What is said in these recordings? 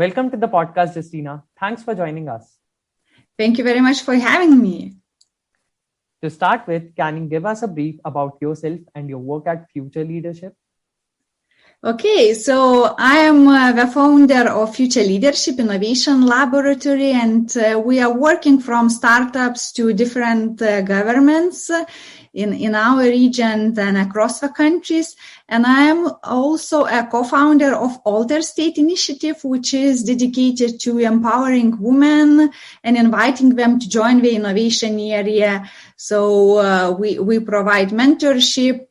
Welcome to the podcast, Justina. Thanks for joining us. Thank you very much for having me. To start with, can you give us a brief about yourself and your work at Future Leadership? Okay, so I am the founder of Future Leadership Innovation Laboratory, and we are working from startups to different governments in our region and across the countries. And I am also a co-founder of Alter State Initiative, which is dedicated to empowering women and inviting them to join the innovation area. So we provide mentorship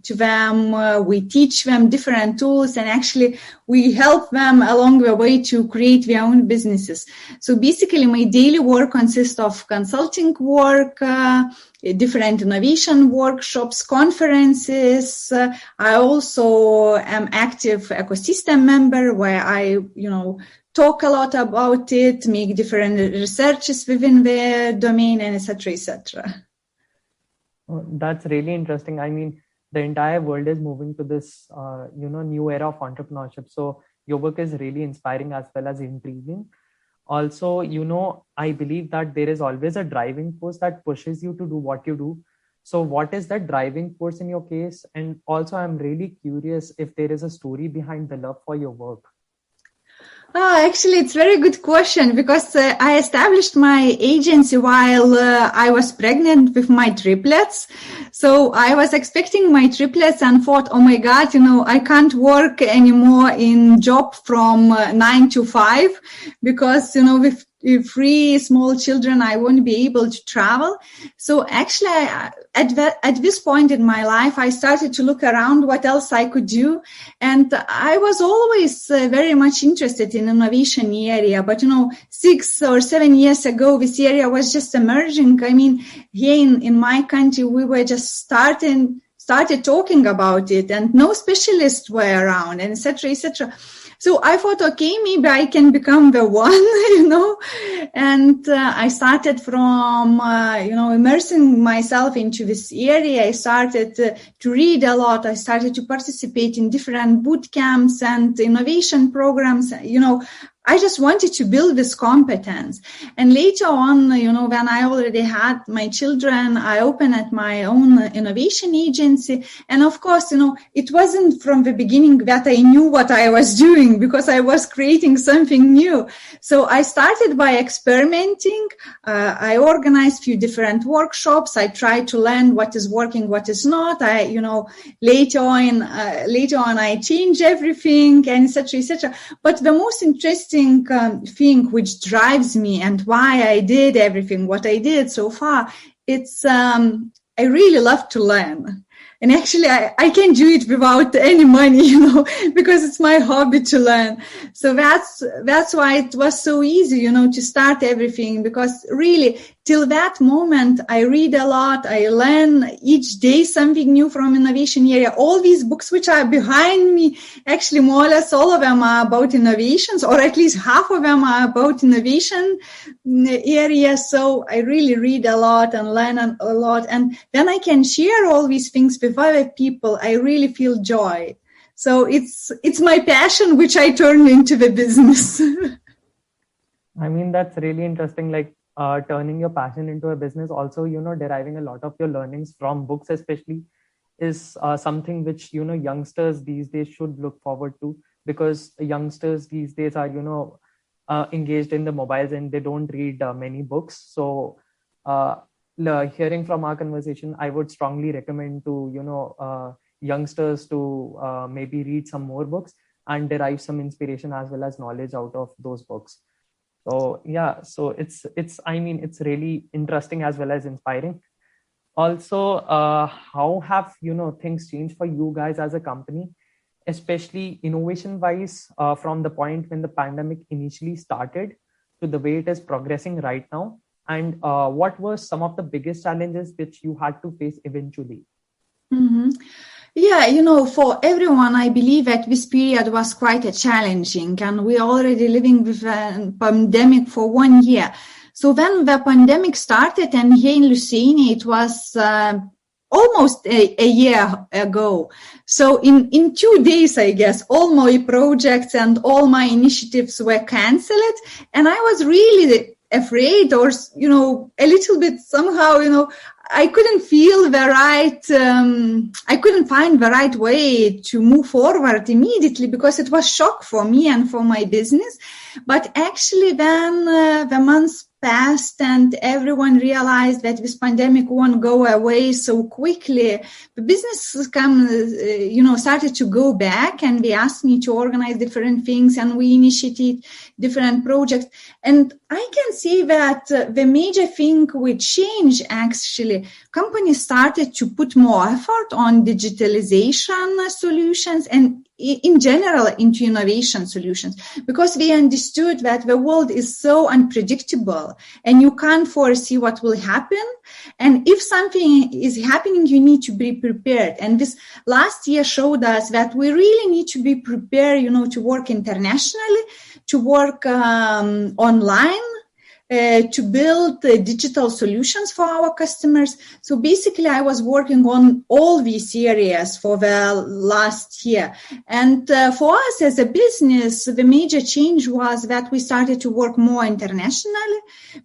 to them. We teach them different tools, and actually we help them along the way to create their own businesses. So basically, my daily work consists of consulting work, different innovation workshops, conferences. I also am active ecosystem member where I, talk a lot about it, make different researches within the domain, and etc., etc. Oh, that's really interesting. I mean, the entire world is moving to this, new era of entrepreneurship. So your work is really inspiring as well as intriguing. Also, I believe that there is always a driving force that pushes you to do what you do. So what is that driving force in your case? And also, I'm really curious if there is a story behind the love for your work. Actually, it's a very good question because I established my agency while I was pregnant with my triplets. So I was expecting my triplets and thought, oh my God, I can't work anymore in job from 9 to 5 because, with 3 small children, I won't be able to travel. So actually, at this point in my life, I started to look around what else I could do. And I was always very much interested in innovation area. But, 6 or 7 years ago, this area was just emerging. I mean, here in my country, we were just started talking about it and no specialists were around, and et cetera, et cetera. So I thought, okay, maybe I can become the one, and I started from, immersing myself into this area. I started to read a lot. I started to participate in different boot camps and innovation programs. I just wanted to build this competence. And later on, when I already had my children, I opened my own innovation agency. And of course, it wasn't from the beginning that I knew what I was doing because I was creating something new. So I started by experimenting. I organized a few different workshops. I tried to learn what is working, what is not. Later on, I changed everything, and et cetera, et cetera. But the most interesting thing which drives me and why I did everything what I did so far, it's I really love to learn. And actually, I can do it without any money, because it's my hobby to learn. So that's why it was so easy, to start everything, because really till that moment, I read a lot. I learn each day something new from innovation area. All these books which are behind me, actually more or less all of them are about innovations, or at least half of them are about innovation area. So I really read a lot and learn a lot. And then I can share all these things with other people. I really feel joy. So it's my passion, which I turned into the business. I mean, that's really interesting. Like, turning your passion into a business, also, deriving a lot of your learnings from books, especially, is something which, youngsters these days should look forward to, because youngsters these days are, engaged in the mobiles and they don't read many books. So, hearing from our conversation, I would strongly recommend to, youngsters to maybe read some more books and derive some inspiration as well as knowledge out of those books. So yeah, so it's really interesting as well as inspiring. Also, how have things changed for you guys as a company, especially innovation wise, from the point when the pandemic initially started to the way it is progressing right now? And what were some of the biggest challenges which you had to face eventually? Mm-hmm. Yeah, for everyone, I believe that this period was quite challenging, and we're already living with a pandemic for 1 year. So when the pandemic started, and here in Lithuania, it was almost a year ago. So in 2 days, I guess, all my projects and all my initiatives were cancelled. And I was really afraid, or, a little bit somehow, I couldn't feel the right, I couldn't find the right way to move forward immediately, because it was shock for me and for my business. But actually then the months passed and everyone realized that this pandemic won't go away so quickly. The business started to go back, and they asked me to organize different things, and we initiated different projects. And I can see that the major thing we changed, actually, companies started to put more effort on digitalization solutions and in general into innovation solutions, because we understood that the world is so unpredictable and you can't foresee what will happen. And if something is happening, you need to be prepared. And this last year showed us that we really need to be prepared, to work internationally, to work online, to build digital solutions for our customers. So basically, I was working on all these areas for the last year. And for us as a business, the major change was that we started to work more internationally.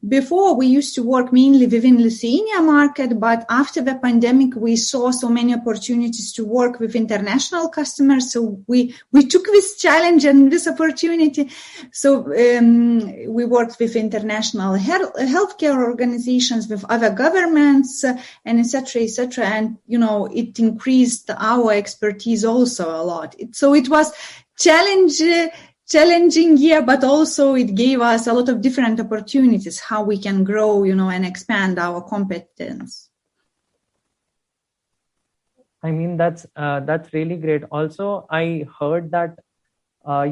Before, we used to work mainly within Lithuania market, but after the pandemic, we saw so many opportunities to work with international customers. So we took this challenge and this opportunity. So we worked with international healthcare organizations, with other governments, and et cetera, and it increased our expertise also a lot. So it was challenging year, but also it gave us a lot of different opportunities how we can grow, and expand our competence. I mean, that's really great. Also, I heard that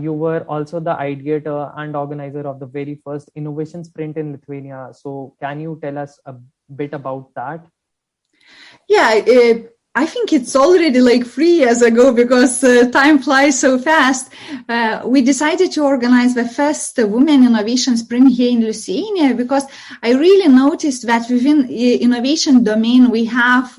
you were also the ideator and organizer of the very first innovation sprint in Lithuania. So can you tell us a bit about that? Yeah, I think it's already like 3 years ago, because time flies so fast. We decided to organize the first Women Innovation Sprint here in Lithuania, because I really noticed that within innovation domain, we have,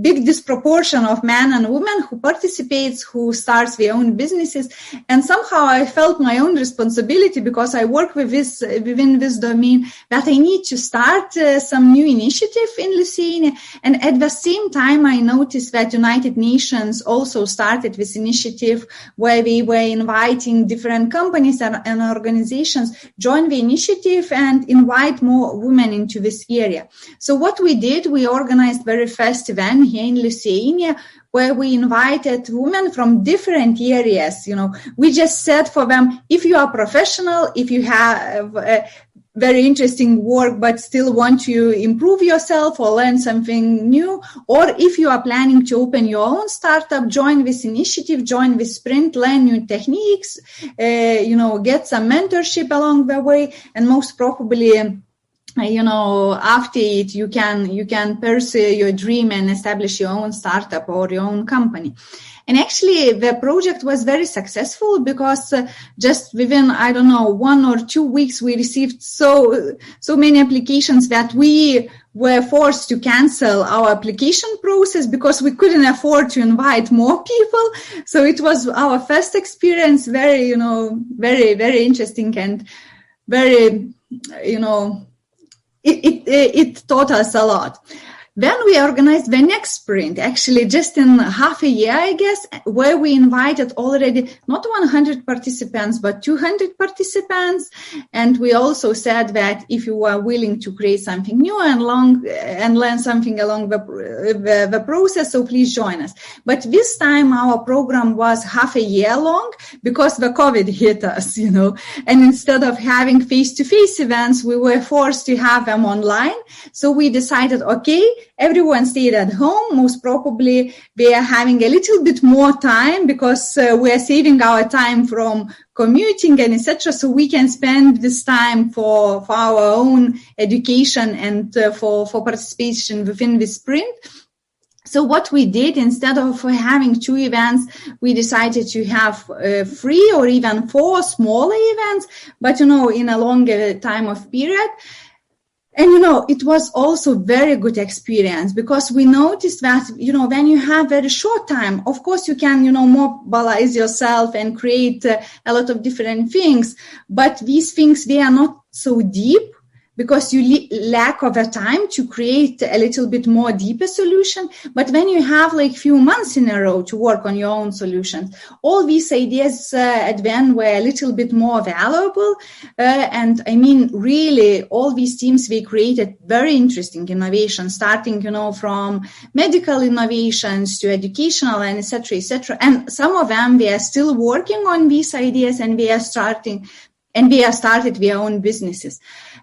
big disproportion of men and women who participates, who starts their own businesses. And somehow I felt my own responsibility, because I work within this domain, that I need to start some new initiative in Lithuania. And at the same time, I noticed that United Nations also started this initiative where we were inviting different companies and organizations join the initiative and invite more women into this area. So what we did, we organized very first event here in Lithuania, where we invited women from different areas. We just said for them, if you are professional, if you have very interesting work but still want to improve yourself or learn something new, or if you are planning to open your own startup, join this initiative, join this sprint, learn new techniques, get some mentorship along the way, and most probably after it, you can pursue your dream and establish your own startup or your own company. And actually, the project was very successful, because just within, 1 or 2 weeks, we received so many applications that we were forced to cancel our application process, because we couldn't afford to invite more people. So it was our first experience, very, very, very interesting, and very, it taught us a lot. Then we organized the next sprint, actually just in half a year, I guess, where we invited already not 100 participants, but 200 participants. And we also said that if you are willing to create something new and learn something along the process, so please join us. But this time our program was half a year long, because the COVID hit us, and instead of having face-to-face events, we were forced to have them online. So we decided, okay, everyone stayed at home. Most probably we are having a little bit more time, because we are saving our time from commuting and etc. So we can spend this time for our own education and for participation within the sprint. So what we did, instead of having 2 events, we decided to have 3 or even 4 smaller events, but in a longer time of period. And, it was also very good experience because we noticed that, when you have very short time, of course, you can, mobilize yourself and create a lot of different things. But these things, they are not so deep because you lack of a time to create a little bit more deeper solution. But when you have like few months in a row to work on your own solutions, all these ideas at the end were a little bit more valuable. And I mean, really, all these teams, they created very interesting innovations, starting, from medical innovations to educational and et cetera, et cetera. And some of them, they are still working on these ideas and they are started their own businesses.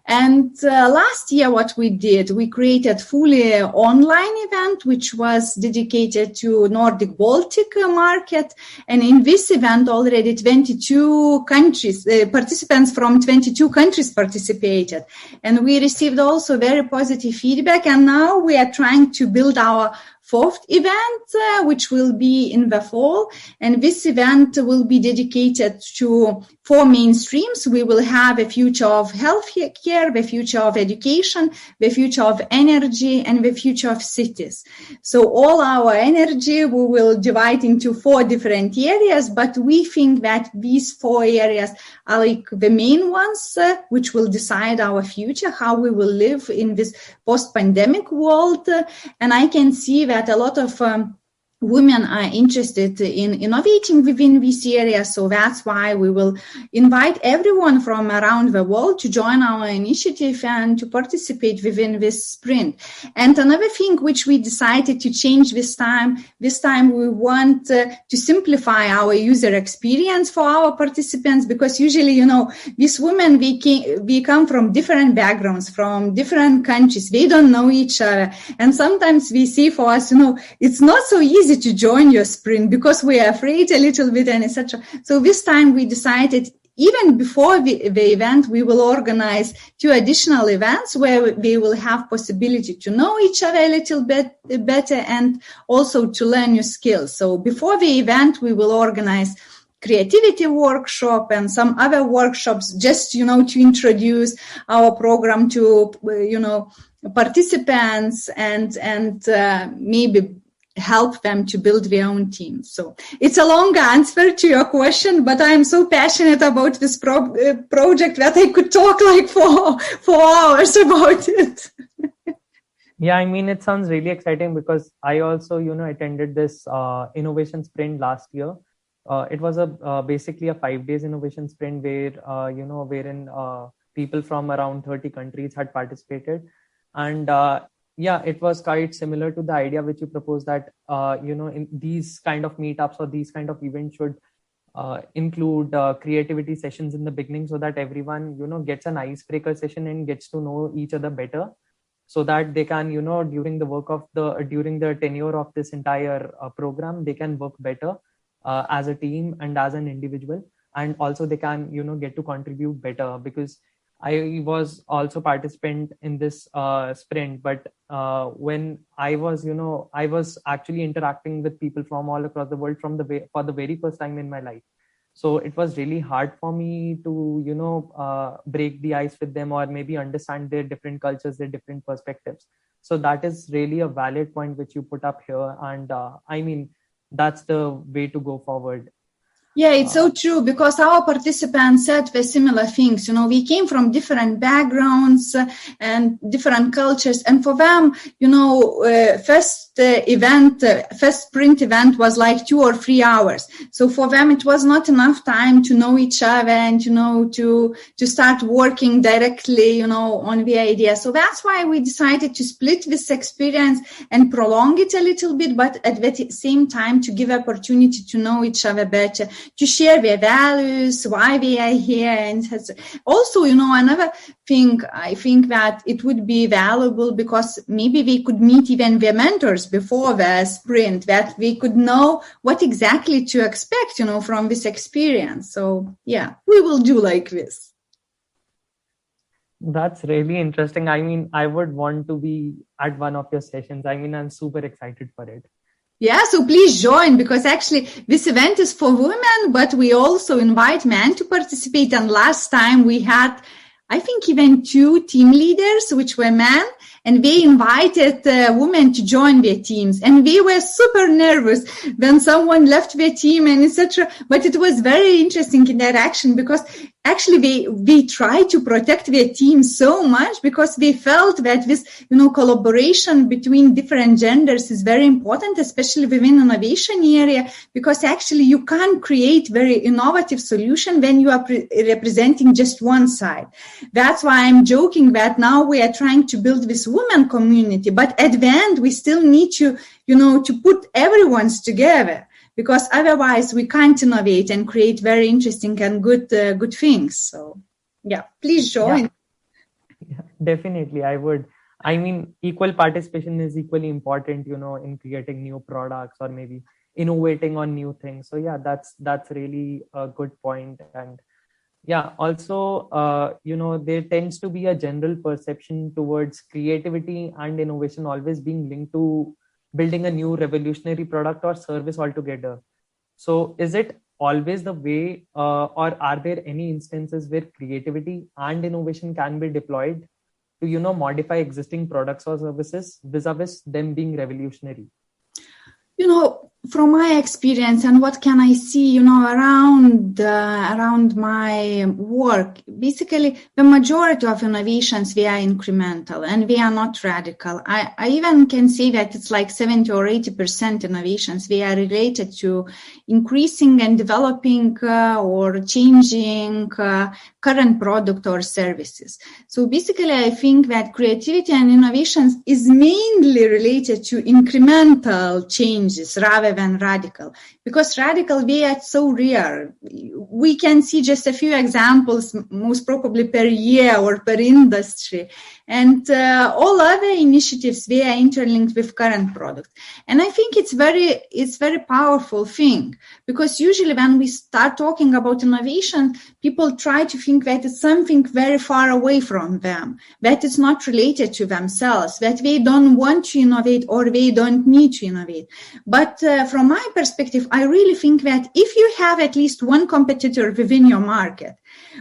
And last year, what we did, we created fully online event, which was dedicated to Nordic Baltic market. And in this event, already 22 countries, participants from 22 countries participated. And we received also very positive feedback. And now we are trying to build our fourth event, which will be in the fall. And this event will be dedicated to 4 main streams. We will have a future of healthcare, the future of education, the future of energy, and the future of cities. So all our energy, we will divide into 4 different areas, but we think that these 4 areas are like the main ones, which will decide our future, how we will live in this post-pandemic world. And I can see that a lot of women are interested in innovating within this area. So that's why we will invite everyone from around the world to join our initiative and to participate within this sprint. And another thing which we decided to change this time we want to simplify our user experience for our participants, because usually, these women, we come from different backgrounds, from different countries. They don't know each other. And sometimes we see for us, it's not so easy to join your sprint because we are afraid a little bit and etc. So this time we decided, even before the event, we will organize 2 additional events where they will have possibility to know each other a little bit better and also to learn new skills. So before the event, we will organize creativity workshop and some other workshops just, to introduce our program to, participants and maybe help them to build their own teams. So it's a long answer to your question, but I am so passionate about this project that I could talk like for hours about it. Yeah, I mean, it sounds really exciting because I also, attended this innovation sprint last year. It was basically a 5 days innovation sprint where, wherein people from around 30 countries had participated. And yeah, it was quite similar to the idea which you proposed that, in these kind of meetups or these kind of events should include creativity sessions in the beginning so that everyone, gets an icebreaker session and gets to know each other better so that they can, during the tenure of this entire program, they can work better as a team and as an individual. And also they can, get to contribute better, because I was also participant in this sprint, but when I was actually interacting with people from all across the world for the very first time in my life. So it was really hard for me to, break the ice with them or maybe understand their different cultures, their different perspectives. So that is really a valid point which you put up here. And I mean, that's the way to go forward. Yeah, it's so true, because our participants said the similar things. We came from different backgrounds and different cultures. And for them, first sprint event was like 2 or 3 hours. So for them, it was not enough time to know each other and, to start working directly, on the idea. So that's why we decided to split this experience and prolong it a little bit, but at the same time to give opportunity to know each other better, to share their values, why they are here. And also, another thing, I think that it would be valuable because maybe we could meet even their mentors before the sprint, that we could know what exactly to expect, from this experience. So yeah, we will do like this. That's really interesting. I mean, I would want to be at one of your sessions. I mean, I'm super excited for it. Yeah, so please join, because actually this event is for women, but we also invite men to participate. And last time we had I think even 2 team leaders, which were men, and they invited women to join their teams. And we were super nervous when someone left their team and etc. But it was very interesting interaction, because actually they try to protect their team so much, because they felt that this, collaboration between different genders is very important, especially within innovation area, because actually you can't create very innovative solution when you are representing just one side. That's why I'm joking that now we are trying to build this women community, but at the end we still need to, to put everyone's together, because otherwise we can't innovate and create very interesting and good things. So yeah, please join. Yeah, definitely, I would. I mean, equal participation is equally important, in creating new products or maybe innovating on new things. So yeah, that's really a good point. And yeah, also, there tends to be a general perception towards creativity and innovation always being linked to building a new revolutionary product or service altogether. So is it always the way, or are there any instances where creativity and innovation can be deployed to, modify existing products or services vis-a-vis them being revolutionary? From my experience and what can I see, around my work, basically the majority of innovations, they are incremental and they are not radical. I even can say that it's like 70 or 80% innovations. They are related to increasing and developing or changing current product or services. So basically, I think that creativity and innovations is mainly related to incremental changes rather than radical, because radical, they are so rare. We can see just a few examples, most probably per year or per industry. And all other initiatives, they are interlinked with current product. And I think it's very powerful thing, because usually when we start talking about innovation, people try to think that it's something very far away from them, that it's not related to themselves, that they don't want to innovate or they don't need to innovate. But from my perspective, I really think that if you have at least one competitor within your market,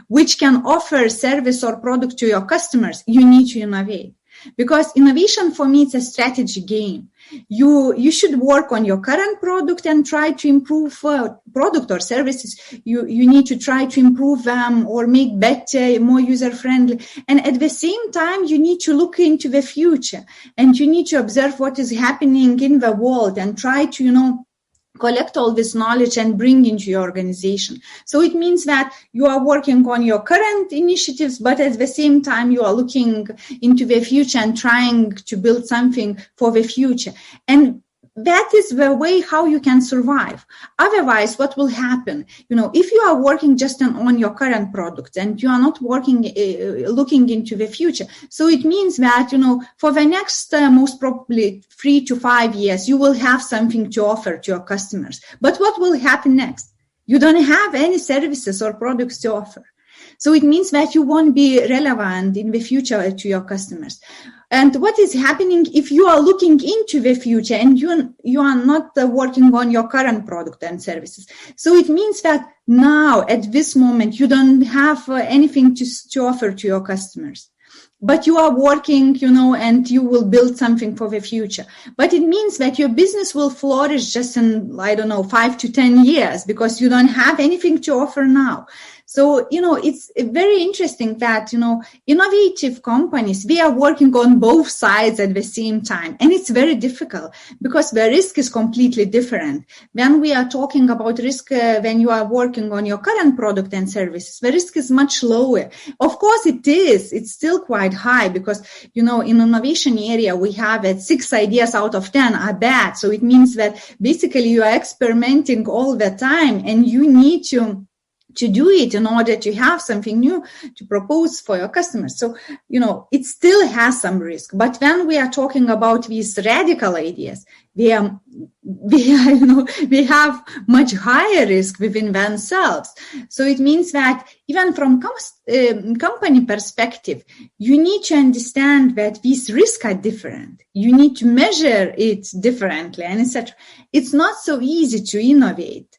which can offer service or product to your customers, you need to innovate. Because innovation for me, it's a strategy game. You should work on your current product and try to improve product or services. You need to try to improve them or make better, more user-friendly. And at the same time, you need to look into the future and you need to observe what is happening in the world and try to, collect all this knowledge and bring into your organization. So it means that you are working on your current initiatives, but at the same time, you are looking into the future and trying to build something for the future. And that is the way how you can survive. Otherwise, what will happen? If you are working just on your current product and you are not working, looking into the future. So it means that, for the next most probably 3 to 5 years, you will have something to offer to your customers. But what will happen next? You don't have any services or products to offer. So it means that you won't be relevant in the future to your customers. And what is happening if you are looking into the future and you are not working on your current product and services? So it means that now at this moment, you don't have anything to offer to your customers. But you are working, and you will build something for the future. But it means that your business will flourish just in, 5 to 10 years because you don't have anything to offer now. So, it's very interesting that, innovative companies, they are working on both sides at the same time. And it's very difficult because the risk is completely different. When we are talking about risk, when you are working on your current product and services, the risk is much lower. Of course, it is. It's still quite high because, in innovation area, we have 6 ideas out of 10 are bad. So it means that basically you are experimenting all the time and you need to do it in order to have something new to propose for your customers. So, it still has some risk. But when we are talking about these radical ideas, they have much higher risk within themselves. So it means that even from company perspective, you need to understand that these risks are different. You need to measure it differently and etc. It's not so easy to innovate.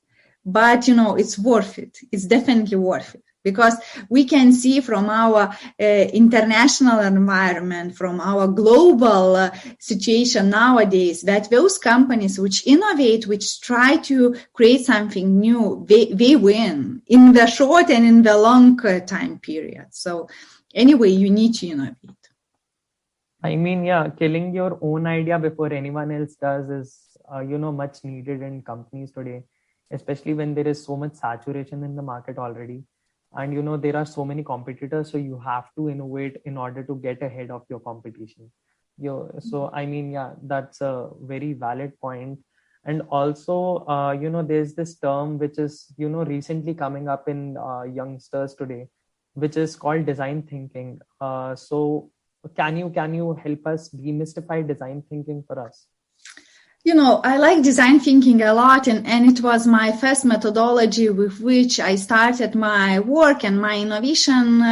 But, it's worth it. It's definitely worth it because we can see from our international environment, from our global situation nowadays, that those companies which innovate, which try to create something new, they win in the short and in the long time period. So anyway, you need to innovate. I mean, yeah, killing your own idea before anyone else does is, much needed in companies today, especially when there is so much saturation in the market already. And, there are so many competitors, so you have to innovate in order to get ahead of your competition. So, I mean, yeah, that's a very valid point. And also, there's this term which is, recently coming up in youngsters today, which is called design thinking. So, can you help us demystify design thinking for us? I like design thinking a lot, and it was my first methodology with which I started my work and my innovation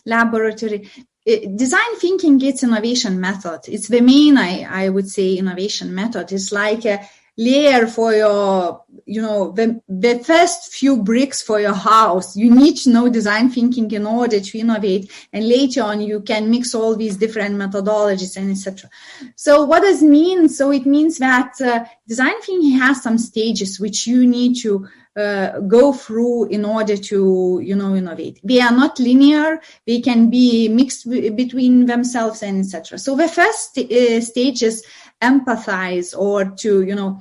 laboratory. Design thinking, it's innovation method. It's the main, I would say, innovation method. It's like a layer for your, the first few bricks for your house. You need to know design thinking in order to innovate, and later on you can mix all these different methodologies and etc. So what does it mean? So it means that design thinking has some stages which you need to go through in order to, innovate. They are not linear. They can be mixed between themselves and etc. So the first stage is empathize, or to,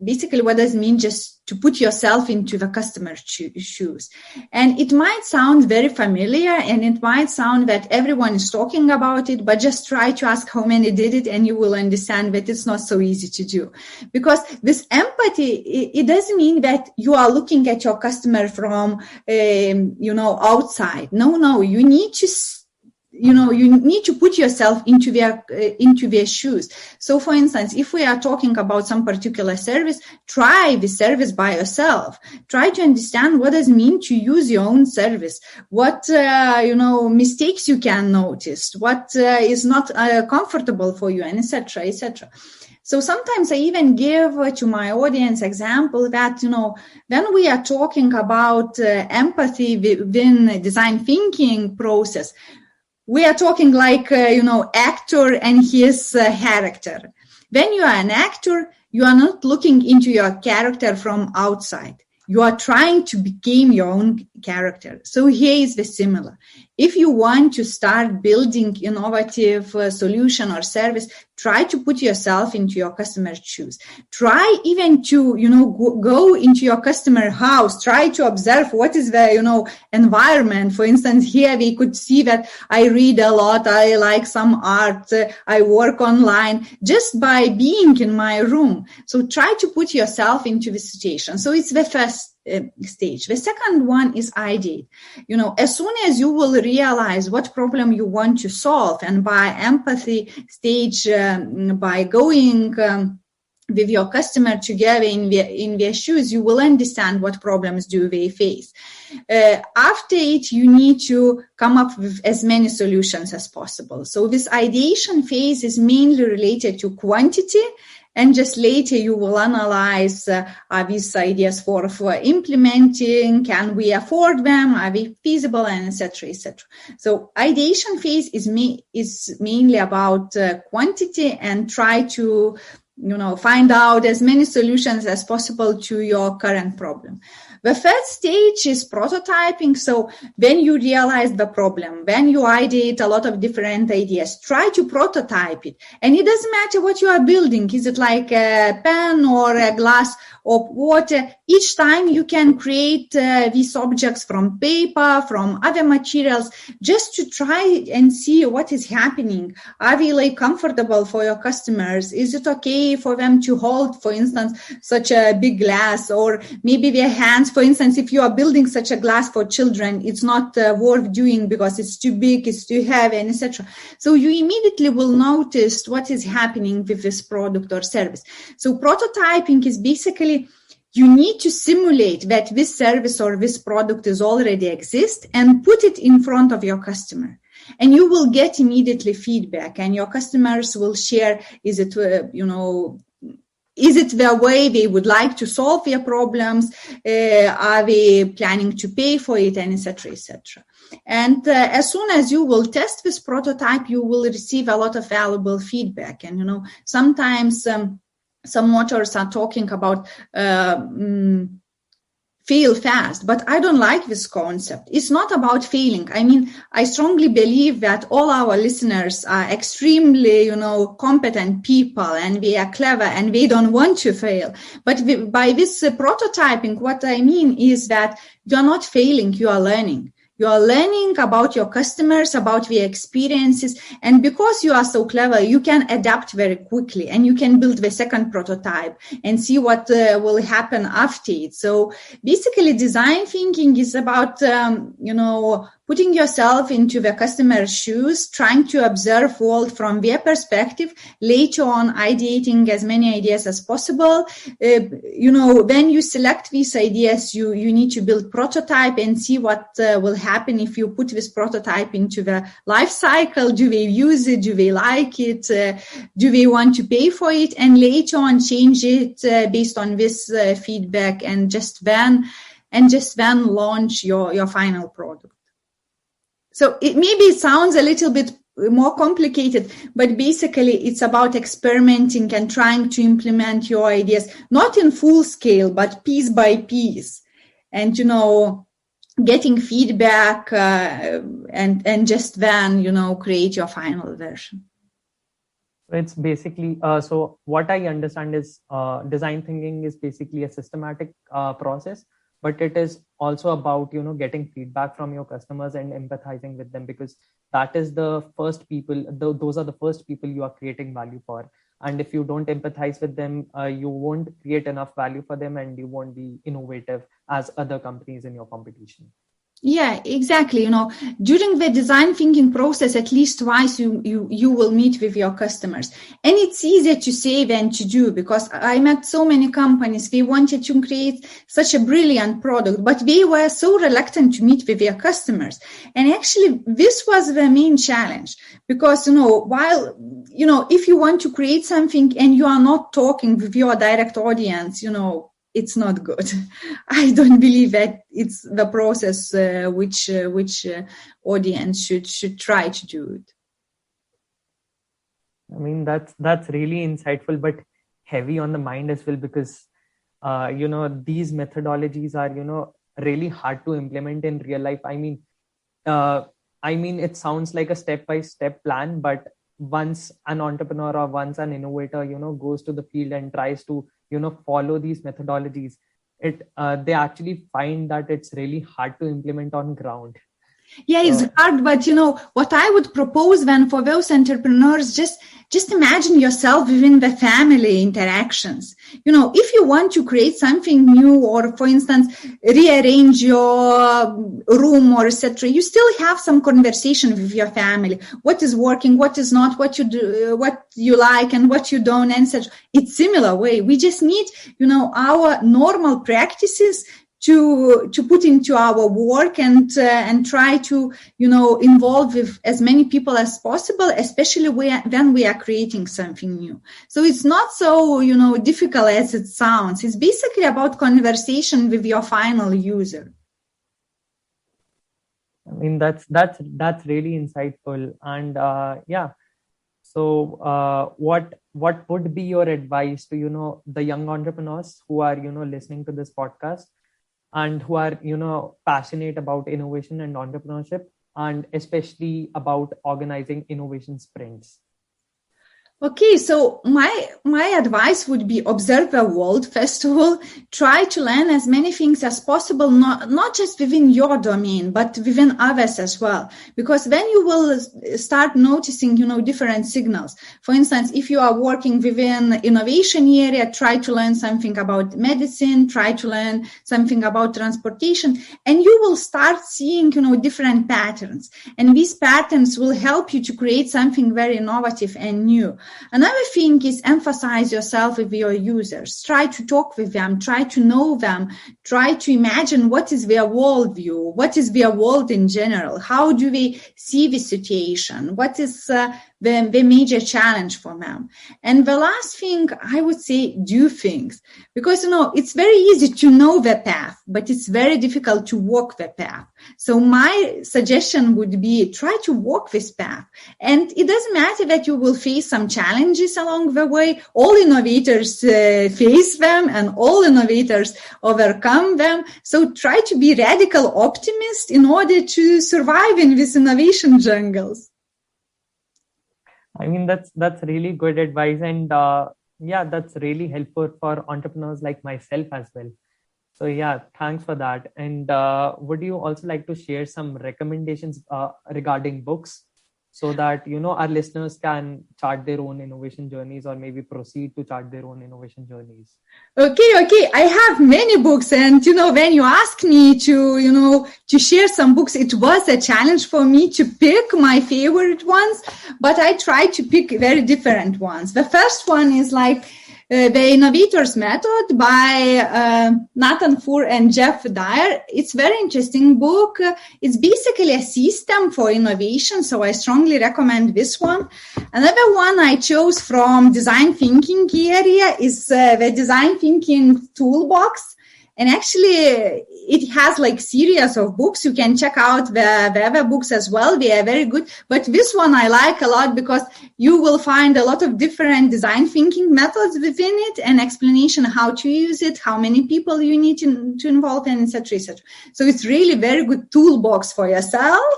basically what does it mean? Just to put yourself into the customer's shoes. And it might sound very familiar, and it might sound that everyone is talking about it, but just try to ask how many did it, and you will understand that it's not so easy to do. Because this empathy, it doesn't mean that you are looking at your customer from, outside. No, you need to you need to put yourself into their shoes. So, for instance, if we are talking about some particular service, try the service by yourself. Try to understand what does it mean to use your own service. What mistakes you can notice. What is not comfortable for you, and etc., etc. So sometimes I even give to my audience example that, when we are talking about empathy within design thinking process, we are talking like, actor and his character. When you are an actor, you are not looking into your character from outside. You are trying to become your own character. So here is the similar. If you want to start building innovative solution or service, try to put yourself into your customer's shoes. Try even to, go into your customer house. Try to observe what is the, environment. For instance, here we could see that I read a lot. I like some art. I work online just by being in my room. So try to put yourself into the situation. So it's the first stage. The second one is ideate. As soon as you will realize what problem you want to solve, and by empathy stage, by going with your customer together in their shoes, you will understand what problems do they face. After it, you need to come up with as many solutions as possible. So this ideation phase is mainly related to quantity, and just later you will analyze, are these ideas for implementing? Can we afford them? Are they feasible? And etc., etc. So ideation phase is mainly about quantity, and try to, find out as many solutions as possible to your current problem. The third stage is prototyping. So when you realize the problem, when you ideate a lot of different ideas, try to prototype it. And it doesn't matter what you are building. Is it like a pen or a glass of water? Each time you can create these objects from paper, from other materials, just to try and see what is happening. Are they comfortable for your customers? Is it okay for them to hold, for instance, such a big glass, or maybe their hands? For instance, if you are building such a glass for children, it's not worth doing because it's too big, it's too heavy, and etc. So you immediately will notice what is happening with this product or service. So prototyping is basically, you need to simulate that this service or this product is already exist and put it in front of your customer. And you will get immediately feedback, and your customers will share, is it, is it the way they would like to solve their problems? Are they planning to pay for it, and etc., etc. And as soon as you will test this prototype, you will receive a lot of valuable feedback. And sometimes some authors are talking about fail fast, but I don't like this concept. It's not about failing. I mean, I strongly believe that all our listeners are extremely, competent people, and they are clever, and they don't want to fail. But by this prototyping, what I mean is that you're not failing, you are learning. You are learning about your customers, about their experiences. And because you are so clever, you can adapt very quickly, and you can build the second prototype and see what will happen after it. So basically, design thinking is about, putting yourself into the customer's shoes, trying to observe world from their perspective, later on ideating as many ideas as possible. When you select these ideas, you need to build prototype and see what will happen if you put this prototype into the life cycle. Do they use it? Do they like it? Do they want to pay for it? And later on change it based on this feedback, and just then launch your final product. So it sounds a little bit more complicated, but basically it's about experimenting and trying to implement your ideas, not in full scale, but piece by piece, and, getting feedback and just then, create your final version. It's basically, so what I understand is design thinking is basically a systematic process, but it is also about, getting feedback from your customers and empathizing with them, because that is the first people, those are the first people you are creating value for. And if you don't empathize with them, you won't create enough value for them, and you won't be innovative as other companies in your competition. Yeah, exactly. During the design thinking process, at least twice you will meet with your customers. And it's easier to say than to do, because I met so many companies. They wanted to create such a brilliant product, but they were so reluctant to meet with their customers. And actually, this was the main challenge, because, while, if you want to create something and you are not talking with your direct audience, it's not good. I don't believe that it's the process which audience should try to do it. I mean, that's really insightful, but heavy on the mind as well, because these methodologies are really hard to implement in real life. I mean, it sounds like a step-by-step plan, but once an entrepreneur or once an innovator goes to the field and tries to follow these methodologies, they actually find that it's really hard to implement on ground. Yeah, it's hard, but what I would propose then for those entrepreneurs, just imagine yourself within the family interactions. If you want to create something new, or for instance, rearrange your room or etc., you still have some conversation with your family. What is working, what is not, what you do, what you like and what you don't, and such. It's similar way. We just need, our normal practices to put into our work and try to, involve with as many people as possible, especially when we are creating something new. So it's not so, difficult as it sounds. It's basically about conversation with your final user. I mean, that's really insightful. And so what would be your advice to, the young entrepreneurs who are, listening to this podcast, and who are, passionate about innovation and entrepreneurship, and especially about organizing innovation sprints? Okay, so my advice would be observe the world, first of all. Try to learn as many things as possible, not just within your domain, but within others as well. Because then you will start noticing, different signals. For instance, if you are working within innovation area, try to learn something about medicine, try to learn something about transportation, and you will start seeing, different patterns. And these patterns will help you to create something very innovative and new. Another thing is emphasize yourself with your users. Try to talk with them, try to know them, try to imagine what is their worldview, what is their world in general, how do they see the situation, what is the the major challenge for them. And the last thing I would say, do things, because, it's very easy to know the path, but it's very difficult to walk the path. So my suggestion would be try to walk this path. And it doesn't matter that you will face some challenges along the way. All innovators face them, and all innovators overcome them. So try to be radical optimist in order to survive in these innovation jungles. I mean, that's really good advice. And that's really helpful for entrepreneurs like myself as well. So yeah, thanks for that. And would you also like to share some recommendations regarding books, so that our listeners can chart their own innovation journeys, or maybe proceed to chart their own innovation journeys? Okay. I have many books, and when you asked me to share some books, it was a challenge for me to pick my favorite ones, but I tried to pick very different ones. The first one is like The Innovator's Method by Nathan Furr and Jeff Dyer. It's a very interesting book. It's basically a system for innovation, so I strongly recommend this one. Another one I chose from design thinking area is the Design Thinking Toolbox. And actually, it has like series of books. You can check out the other books as well. They are very good. But this one I like a lot because you will find a lot of different design thinking methods within it, and explanation how to use it, how many people you need to involve, and etc., etc. So it's really very good toolbox for yourself.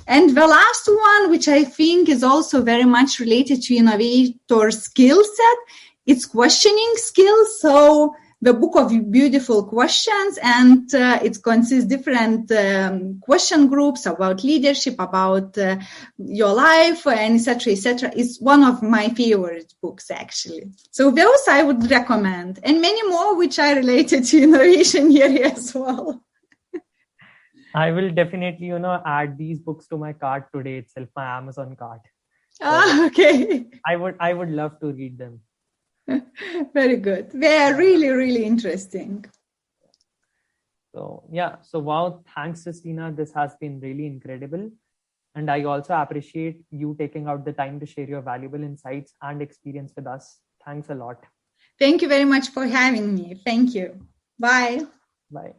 And the last one, which I think is also very much related to innovator skill set, it's questioning skills. So the Book of Beautiful Questions, and it consists different question groups about leadership, about your life, and etc., etc. It's one of my favorite books, actually. So those I would recommend, and many more which are related to innovation area as well. I will definitely, add these books to my cart today itself, my Amazon cart. So okay. I would love to read them. Very good. They are really, really interesting. So wow, thanks, Justina. This has been really incredible. And I also appreciate you taking out the time to share your valuable insights and experience with us. Thanks a lot. Thank you very much for having me. Thank you. Bye. Bye.